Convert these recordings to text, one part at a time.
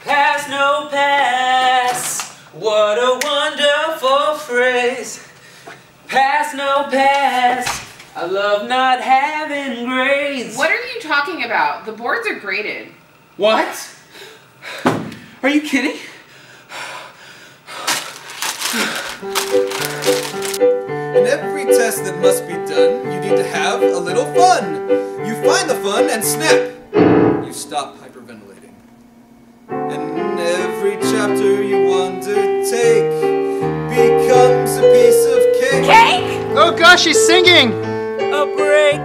Pass, no pass. What a wonderful phrase. Pass, no pass. I love not having grades. What are you talking about? The boards are graded. What? Are you kidding? In every test that must be done, you need to have a little fun. You find the fun and snap, you stop hyperventilating. And every chapter you undertake becomes a piece of cake. Cake? Oh gosh, she's singing! A break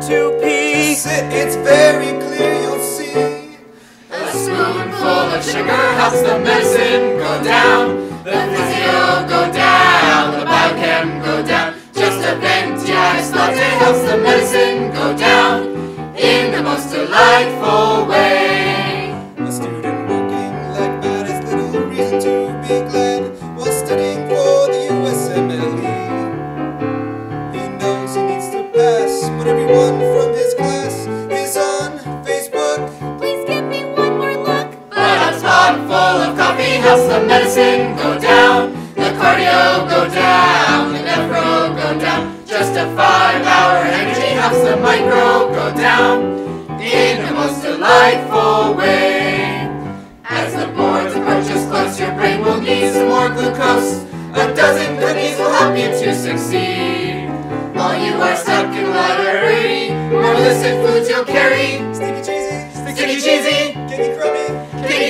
to pee. Just sit, it's very clear, you'll see. A spoonful of sugar helps the medicine go down. The physio go down, the biochem go down. Just a venti latte helps the medicine go down in the most delightful way. A student working like mad has little reason to be glad while studying for the USMLE. He knows he needs to pass, but everyone from his class is on Facebook. Please give me one more look. But a pot full of coffee helps the medicine go down. The cardio go down, the nephro go down. Just a 5-hour energy helps the micro go down in the most delightful way. As the boards approach us close, your brain will need some more glucose. A dozen cookies will help you to succeed. While you are stuck in the library, more illicit foods you'll carry. Sticky cheesy, cakey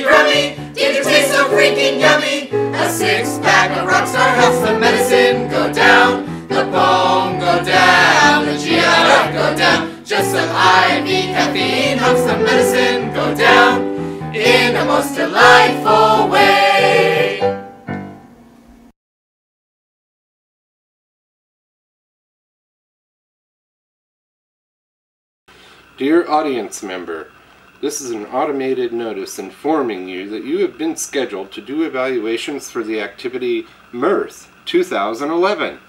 crummy, did you taste so freaking yummy? A 6-pack of Rockstar helps the medicine go down. The bone go down, the GI tract go down. Just some IV caffeine helps the medicine go down in the most delightful way. Dear audience member, this is an automated notice informing you that you have been scheduled to do evaluations for the activity MIRTH 2011.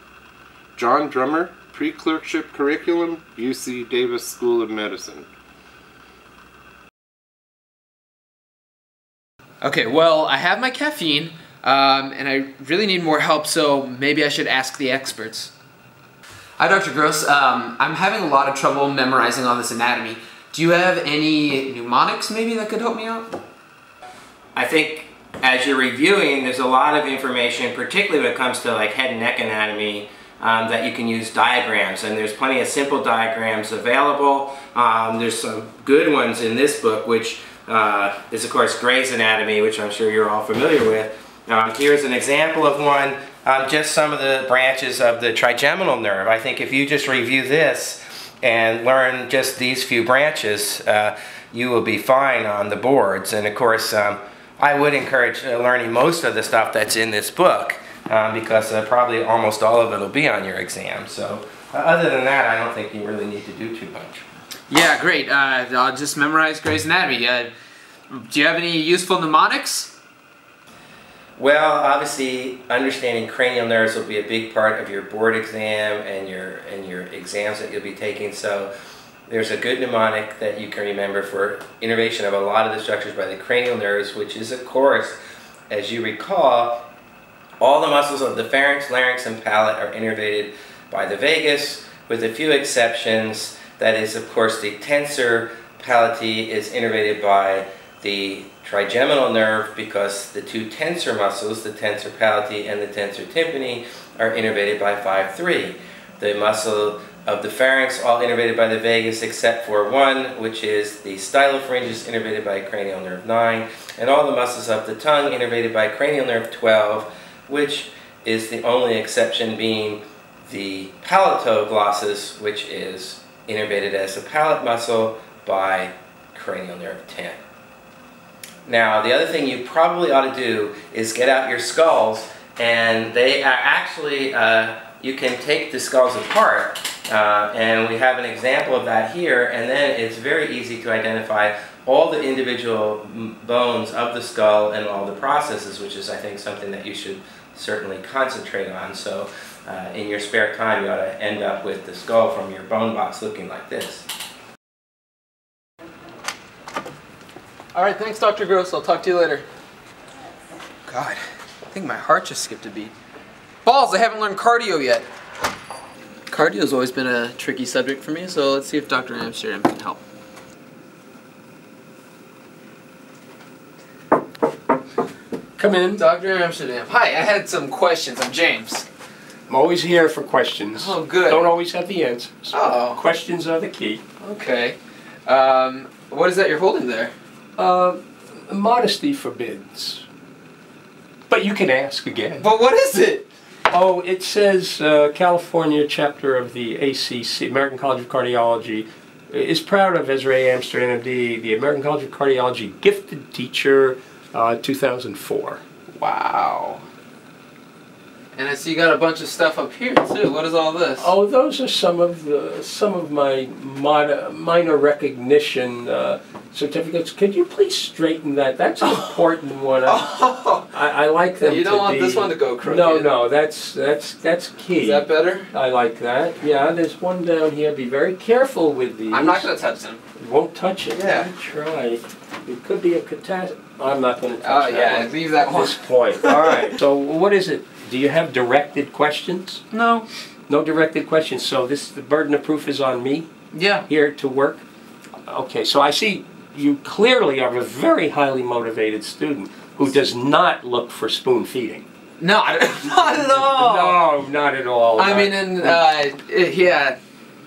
John Drummer, Pre-Clerkship Curriculum, UC Davis School of Medicine. Okay, well, I have my caffeine, and I really need more help, so maybe I should ask the experts. Hi, Dr. Gross. I'm having a lot of trouble memorizing all this anatomy. Do you have any mnemonics maybe that could help me out? I think as you're reviewing, there's a lot of information, particularly when it comes to like head and neck anatomy, that you can use diagrams, and there's plenty of simple diagrams available. There's some good ones in this book, which is of course Gray's Anatomy, which I'm sure you're all familiar with. Here's an example of one, just some of the branches of the trigeminal nerve. I think if you just review this and learn just these few branches, you will be fine on the boards. And of course, I would encourage learning most of the stuff that's in this book, because probably almost all of it will be on your exam. So other than that, I don't think you really need to do too much. Yeah, great. I'll just memorize Gray's Anatomy. Do you have any useful mnemonics? Well, obviously, understanding cranial nerves will be a big part of your board exam and your exams that you'll be taking. So there's a good mnemonic that you can remember for innervation of a lot of the structures by the cranial nerves, which is, of course, as you recall, all the muscles of the pharynx, larynx, and palate are innervated by the vagus, with a few exceptions. That is, of course, the tensor palatii is innervated by the trigeminal nerve, because the two tensor muscles, the tensor palatii and the tensor tympani, are innervated by 5-3. The muscle of the pharynx all innervated by the vagus except for one, which is the stylopharyngeus, innervated by cranial nerve 9, and all the muscles of the tongue innervated by cranial nerve 12, which is the only exception being the palatoglossus, which is innervated as a palate muscle by cranial nerve 10. Now, the other thing you probably ought to do is get out your skulls, and they are actually, you can take the skulls apart, and we have an example of that here, and then it's very easy to identify all the individual bones of the skull and all the processes, which is, I think, something that you should certainly concentrate on. So in your spare time, you ought to end up with the skull from your bone box looking like this. All right, thanks, Dr. Gross. I'll talk to you later. God, I think my heart just skipped a beat. Balls, I haven't learned cardio yet. Cardio's always been a tricky subject for me, so let's see if Dr. Amsterdam can help. Come in. Dr. Amsterdam. Hi, I had some questions. I'm James. I'm always here for questions. Oh, good. Don't always have the answers. Oh. Questions are the key. Okay. What is that you're holding there? Modesty forbids. But you can ask again. But what is it? Oh, it says California chapter of the ACC, American College of Cardiology, is proud of Ezra Amsterdam, MD, the American College of Cardiology Gifted Teacher, 2004. Wow. And I see you got a bunch of stuff up here too. What is all this? Oh, those are some of my minor recognition certificates. Could you please straighten that? That's an important one. I like them. You don't to want be, this one to go crooked. No, that's key. Is that better? I like that. Yeah, there's one down here. Be very careful with these. I'm not going to touch them. You won't touch it. Yeah. Try. It could be a catastrophe. I'm not going to touch that yeah, one leave that at one. this point. All right. So what is it? Do you have directed questions? No. No directed questions. So the burden of proof is on me Yeah. here to work. Okay. So I see you clearly are a very highly motivated student who does not look for spoon feeding. No, not at all. No, not at all. I mean, yeah,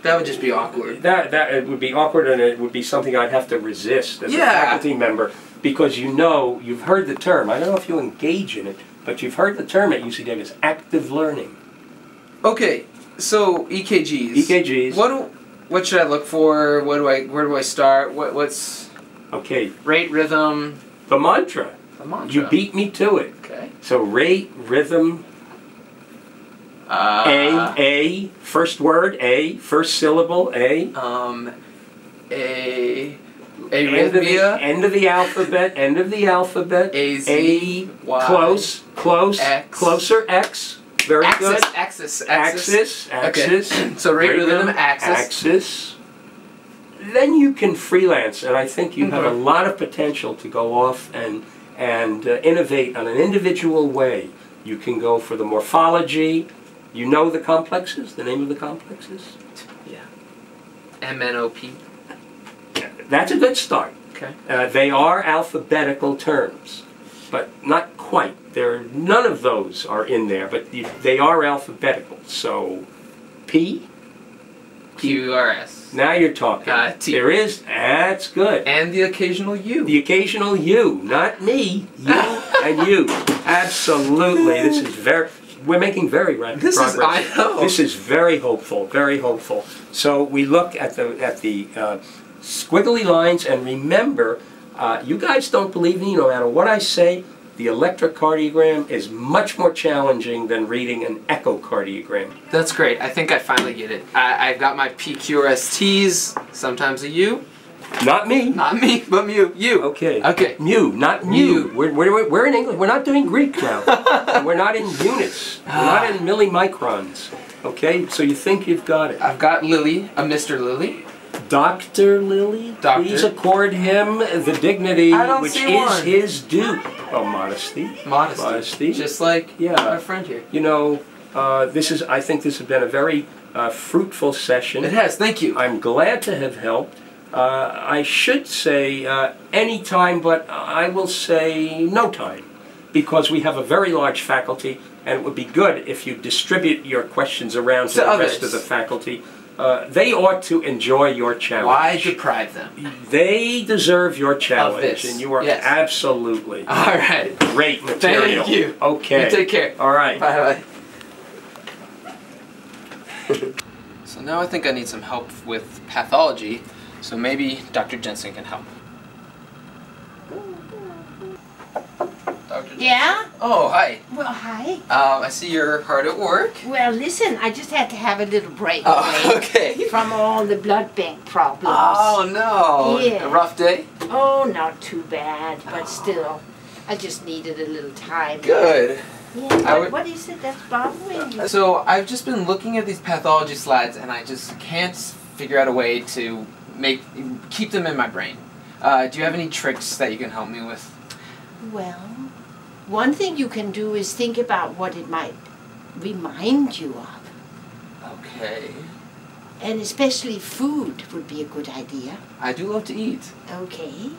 that would just be awkward. That it would be awkward, and it would be something I'd have to resist as a Yeah. faculty member, because you've heard the term. I don't know if you engage in it, but you've heard the term at UC Davis, active learning. Okay, so EKGs. EKGs. What should I look for? Where do I start? What's Okay, rate, rhythm? the mantra. The mantra. You beat me to it. Okay. So rate, rhythm, A, first word, A, first syllable, A. Arrhythmia. End of the alphabet, AZ, A, Y, close, X. closer, X. Very good. Axis. Axis. So rate, rhythm, axis. Axis. Then you can freelance, and I think you have a lot of potential to go off and innovate on an individual way. You can go for the morphology. You know the complexes, the name of the complexes? Yeah. MNOP. That's a good start. Okay. They are alphabetical terms, but not quite. None of those are in there, but they are alphabetical. So, P. QRS. Now you're talking. T. There is. That's good. And the occasional U. The occasional you, not me. You and you. Absolutely. This is we're making very rapid progress. I know. This is very hopeful. Very hopeful. So we look at the squiggly lines, and remember, you guys don't believe me. No matter what I say, the electrocardiogram is much more challenging than reading an echocardiogram. That's great. I think I finally get it. I've got my PQRSTs, sometimes a U. Not me. Not me, but mu. You. Okay. Okay. Mu, not mu. We're in English. We're not doing Greek now. And we're not in units. We're not in millimicrons. Okay? So you think you've got it. I've got Lily, a Mr. Lily. Dr. Lily, Doctor. please accord him the dignity which see is one. his due. Oh, modesty. Modesty. Just like our friend here. You know, I think this has been a very fruitful session. It has, thank you. I'm glad to have helped. I should say any time, but I will say no time, because we have a very large faculty, and it would be good if you distribute your questions around to the rest of the faculty. They ought to enjoy your challenge. Why deprive them? They deserve your challenge, Of this. and you are absolutely All right. great material. Thank you. Okay. You take care. All right. Bye. So now I think I need some help with pathology, so maybe Dr. Jensen can help. Dr. Jensen? Yeah? Oh, hi. Well, hi. I see you're hard at work. Well, listen, I just had to have a little break Oh, okay. from all the blood bank problems. Oh, no. Yeah. A rough day? Oh, not too bad, but still, I just needed a little time. Good. Yeah, what is it that's bothering you? So I've just been looking at these pathology slides, and I just can't figure out a way to keep them in my brain. Do you have any tricks that you can help me with? Well, One thing you can do is think about what it might remind you of. Okay. And especially food would be a good idea. I do love to eat. Okay.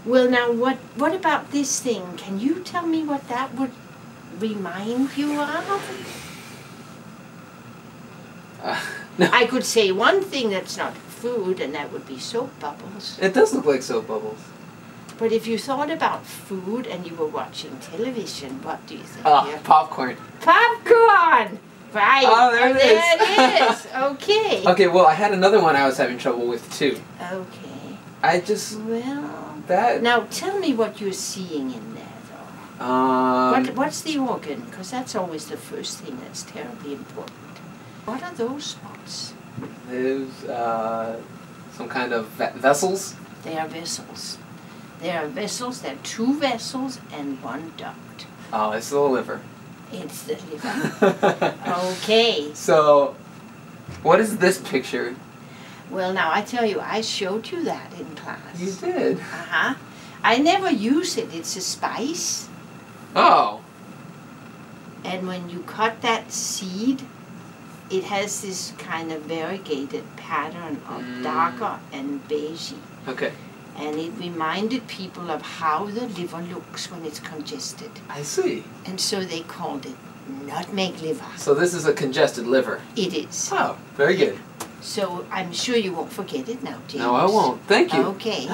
Well, now, what about this thing? Can you tell me what that would remind you of? No. I could say one thing that's not food, and that would be soap bubbles. It does look like soap bubbles. But if you thought about food and you were watching television, what do you think? Popcorn. Popcorn! Right. Oh, there it is. Okay. Okay, well, I had another one I was having trouble with, too. Okay. I just... Well... That... Now, tell me what you're seeing in there, though. What's the organ? Because that's always the first thing that's terribly important. What are those spots? There's, some kind of vessels. They are vessels. There are vessels. There are 2 vessels and 1 duct. Oh, it's the liver. It's the liver. Okay. So, what is this picture? Well, now, I tell you, I showed you that in class. You did? Uh-huh. I never use it. It's a spice. Oh. And when you cut that seed, it has this kind of variegated pattern of darker and beigey. Okay. And it reminded people of how the liver looks when it's congested. I see. And so they called it nutmeg liver. So this is a congested liver. It is. Oh, very good. So I'm sure you won't forget it now, James. No, I won't. Thank you. Okay.